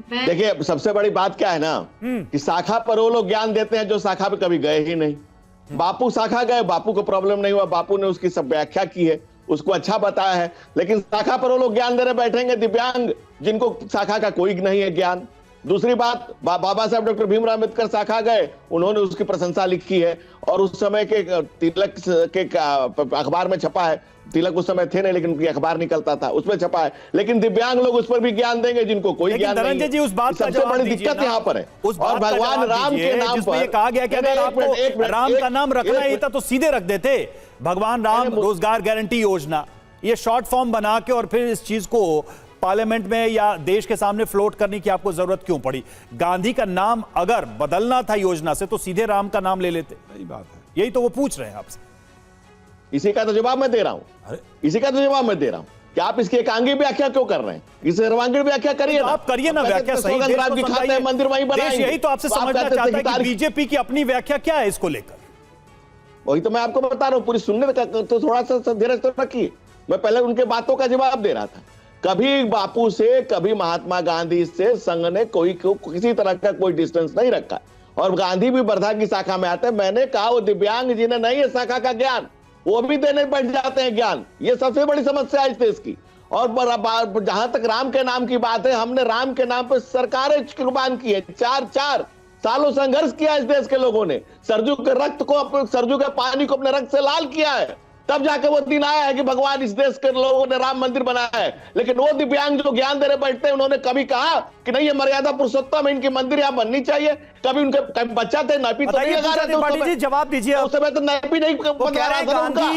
देखिए, सबसे बड़ी बात क्या है ना कि शाखा पर वो लोग ज्ञान देते हैं जो शाखा पे कभी गए ही नहीं। बापू शाखा गए, बापू को प्रॉब्लम नहीं हुआ, बापू ने उसकी सब व्याख्या की है, उसको अच्छा बताया है। लेकिन शाखा पर वो लोग ज्ञान देने बैठेंगे दिव्यांग जिनको शाखा का कोई नहीं है ज्ञान। दूसरी बात, बाबा साहब डॉक्टर भीमराव अम्बेडकर शाखा गए, उन्होंने उसकी प्रशंसा लिखी है और उस समय के तिलक के अखबार में छपा है। तिलक उस समय थे नहीं, लेकिन उनकी अखबार निकलता था, उसमें छपा है। लेकिन दिव्यांग लोग उस पर भी ज्ञान देंगे जिनको कोई ज्ञान नहीं है। जी, उस बात सबसे बड़ी दिक्कत यहाँ पर है। और भगवान राम के नाम पर ये कहा गया कि अगर आपको राम का नाम रखना ही था तो सीधे रख देते, भगवान राम रोजगार गारंटी योजना, ये शॉर्ट फॉर्म बना के और फिर इस चीज को पार्लियामेंट में या देश के सामने फ्लोट करने की आपको जरूरत क्यों पड़ी? गांधी का नाम अगर बदलना था योजना से तो सीधे राम का नाम ले लेते। सही बात है, यही तो वो पूछ रहे हैं आपसे। इसी का तो जवाब मैं दे रहा हूं, इसी का तो जवाब मैं दे रहा हूं कि आप इसकी एकांगी व्याख्या क्यों कर रहे हैं? इस सर्वांगीण व्याख्या करिए ना, आप करिए ना व्याख्या सही। की खाते हैं, मंदिर वहीं बनाएंगे। यही तो आपसे समझना चाहता है कि बीजेपी की अपनी व्याख्या क्या है इसको लेकर। वही तो मैं आपको बता रहा हूं, पूरी सुनने तो थोड़ा सा धीरज तो रखिए। मैं पहले उनके बातों का जवाब दे रहा था। कभी बापू से, कभी महात्मा गांधी से संघ ने किसी तरह का कोई डिस्टेंस नहीं रखा। और गांधी भी वर्धा की शाखा में आते हैं। मैंने कहा वो दिव्यांग जिन्हें नहीं है शाखा का ज्ञान, वो भी देने बैठ जाते हैं ज्ञान। ये सबसे बड़ी समस्या है इस देश की। और जहां तक राम के नाम की बात है, हमने राम के नाम पर सरकारें कुर्बान की है। चार सालों संघर्ष किया इस देश के लोगों ने। सरजू के पानी को अपने रक्त से लाल किया है, तब जाके वो दिन आया है कि भगवान इस देश के लोगों ने राम मंदिर बनाया है। लेकिन वो दिव्यांग जो ज्ञान देने बैठते हैं, उन्होंने कभी कहा कि नहीं ये मर्यादा पुरुषोत्तम है, इनकी मंदिर यहाँ बननी चाहिए? कभी उनके बच्चा थे, नापी तो नहीं लगा रहे थे, जवाब दीजिए। उस समय तो नापी नहीं बना रहा था उनका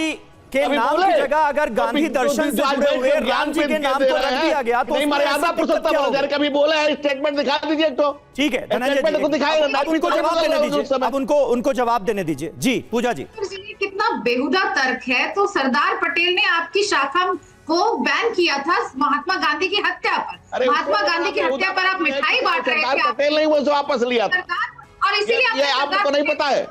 के नाम की जगह अगर गांधी दर्शन से जुड़े हुए राम जी के नाम को रख दिया गया तो नहीं मर्यादा पुरुषोत्तम हो। कभी बोला है? स्टेटमेंट दिखा दीजिए तो। ठीक है धनंजय जी, दिखाइए, उनको जवाब देने दीजिए। अब उनको जवाब देने दीजिए। जी पूजा जी, कितना बेहुदा तर्क है। तो सरदार पटेल ने आपकी शाखा को बैन किया था महात्मा गांधी की हत्या पर। महात्मा गांधी की हत्या पर आप मिठाई बांट रहे थे, पटेल ने वो वापस लिया था और इसीलिए आपको नहीं पता है।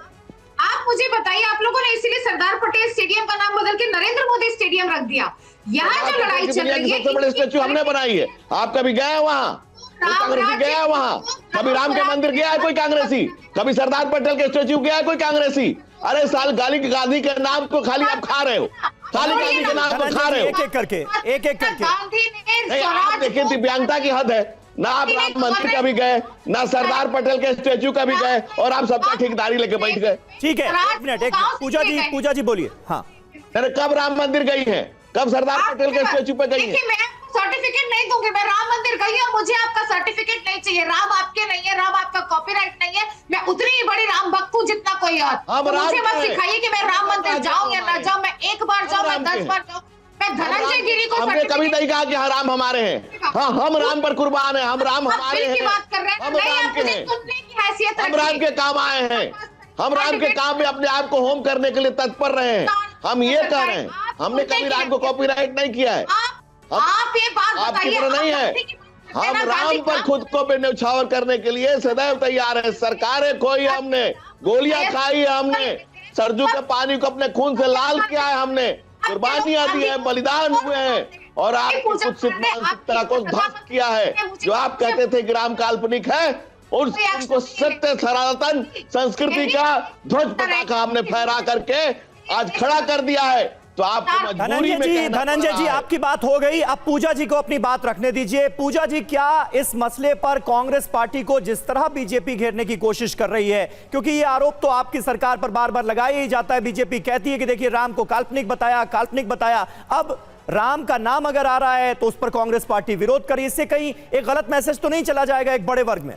आप मुझे बताइए, आप लोगों ने इसीलिए सरदार पटेल स्टेडियम का नाम बदल के नरेंद्र मोदी स्टेडियम रख दिया। यहाँ जो लड़ाई चल रही है, सबसे बड़ी स्टैचू हमने बनाई है। आप कभी गए वहाँ? कांग्रेसी गया वहाँ? कभी राम के मंदिर गया है कोई कांग्रेसी? कभी सरदार पटेल के स्टैचू गया है कोई कांग्रेसी? अरे साल गांधी के नाम को खाली आप खा रहे हो, खाली गांधी के नाम को खा रहे हो। एक एक करके नहीं, आप देखिए दिव्यांगता की हद है। ना आप राम मंदिर का भी गए, ना सरदार पटेल के स्टैचू का भी गए, और आप सबका ठेकेदारी लेके बैठ गए। ठीक है, एक मिनट पूजा जी बोलिए। हाँ, अरे कब राम मंदिर गई है? कब सरदार पटेल के स्टैचू पे गई है? मैं सर्टिफिकेट नहीं दूंगी। मैं राम मंदिर गई हूँ, मुझे आपका सर्टिफिकेट नहीं चाहिए। राम आपके नहीं है, राम आपका कॉपीराइट नहीं है। मैं उतनी ही बड़ी राम भक्त हूँ जितना कोई और। मुझे मत सिखाइए कि मैं राम मंदिर जाऊँ या ना जाऊँ। मैं एक बार जाऊँ, मैं 10 बार जाऊँ। मैं धनंजय गिरी को हमने कभी नहीं कहा कि हाँ राम हमारे हैं। हाँ, हम राम पर कुर्बान हैं, हम राम हमारे हैं, हम राम के हैं, हम राम के काम आए हैं, हम राम के काम में अपने आप को होम करने के लिए तत्पर रहे हैं। हम ये कह रहे हैं, हमने कभी राम को कॉपीराइट नहीं किया है। आप ये बात आपकी तरह नहीं है। हम राम पर खुद को पे न्यौछावर करने के लिए सदैव तैयार हैं। सरकारें खोई हमने, गोलियां खाई है हमने, सरजू के पानी को अपने खून से लाल किया है हमने, कुर्बानियां दी है, बलिदान हुए हैं, और आपने कुछ मानसिकता को ध्वस्त किया है। जो आप कहते थे कि राम काल्पनिक है, उनको सत्य सनातन संस्कृति का ध्वज पताका हमने फहरा करके आज खड़ा कर दिया है। तो आपको मजबूरी में धनंजय जी आपकी बात हो गई। अब पूजा जी को अपनी बात रखने दीजिए। पूजा जी, क्या इस मसले पर कांग्रेस पार्टी को जिस तरह बीजेपी घेरने की कोशिश कर रही है, क्योंकि ये आरोप तो आपकी सरकार पर बार बार लगाया ही जाता है, बीजेपी कहती है कि देखिए राम को काल्पनिक बताया, अब राम का नाम अगर आ रहा है तो उस पर कांग्रेस पार्टी विरोध करी, इससे कहीं एक गलत मैसेज तो नहीं चला जाएगा एक बड़े वर्ग में?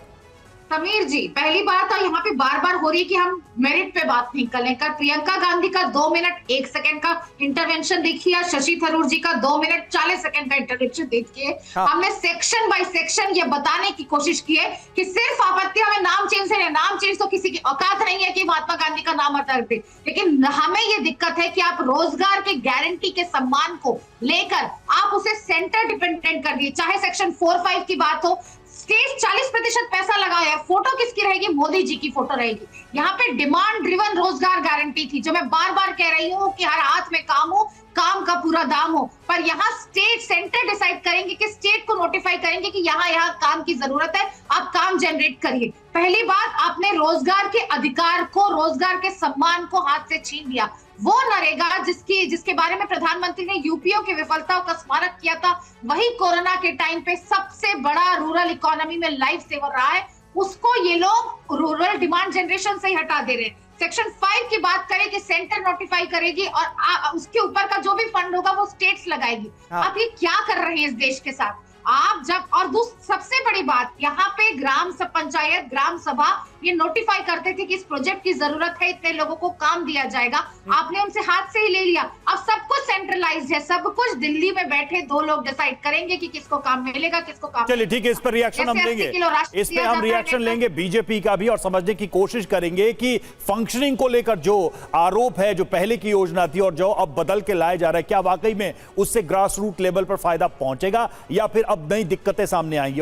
समीर जी, पहली बात तो यहाँ पे बार बार हो रही है कि हम मेरिट पे बात नहीं करें। कल प्रियंका गांधी का 2 मिनट 1 सेकंड का इंटरवेंशन देखिए, शशि थरूर जी का 2 मिनट 40 सेकंड का इंटरवेंशन देखिए। हमने सेक्शन बाय सेक्शन ये बताने की कोशिश की है कि सिर्फ आपत्ति हमें नाम चेंज है। नाम चेंज तो किसी की औकात नहीं है कि महात्मा गांधी का नाम हटा दे, लेकिन हमें ये दिक्कत है कि आप रोजगार के गारंटी के सम्मान को लेकर आप उसे सेंटर डिपेंडेंट कर दिए। चाहे सेक्शन 4-5 की बात हो, स्टेट 40% पैसा लगाया, फोटो किसकी रहेगी? मोदी जी की फोटो रहेगी। यहाँ पे डिमांड ड्रिवन रोजगार गारंटी थी, जो मैं बार बार कह रही हूँ कि हर हाथ में काम हो, काम का पूरा दाम हो, पर यहाँ स्टेट सेंटर डिसाइड करेंगे कि स्टेट को नोटिफाई करेंगे कि यहाँ काम की जरूरत है, आप काम जनरेट करिए। पहली बात, आपने रोजगार के अधिकार को, रोजगार के सम्मान को हाथ से छीन लिया। वो नरेगा जिसके बारे में प्रधानमंत्री ने यूपीओ की विफलताओं का स्मारक किया था, वही कोरोना के टाइम पे सबसे बड़ा रूरल इकोनॉमी में लाइफ सेवर रहा है, उसको ये लोग रूरल डिमांड जनरेशन से ही हटा दे रहे हैं। सेक्शन 5 की बात करें कि सेंटर नोटिफाई करेगी और उसके ऊपर का जो भी फंड होगा वो स्टेट्स लगाएगी। आप ये क्या कर रहे हैं इस देश के साथ? आप जब, और सबसे बड़ी बात, यहाँ पे ग्राम पंचायत, ग्राम सभा ये नोटिफाई करते थे कि इस प्रोजेक्ट की जरूरत है, इतने लोगों को काम दिया जाएगा, आपने उनसे हाथ से ही ले लिया। अब सब कुछ सेंट्रलाइज्ड है, सब कुछ दिल्ली में बैठे 2 लोग डिसाइड करेंगे कि किसको काम मिलेगा, किसको काम। चलिए ठीक है, इस पर रिएक्शन हम लेंगे, इस पे हम रिएक्शन लेंगे बीजेपी का भी, और समझने की कोशिश करेंगे कि फंक्शनिंग को लेकर जो आरोप है, जो पहले की योजना थी और जो अब बदल के लाया जा रहा है, क्या वाकई में उससे ग्रास रूट लेवल पर फायदा पहुंचेगा या फिर अब नई दिक्कतें सामने आएंगी।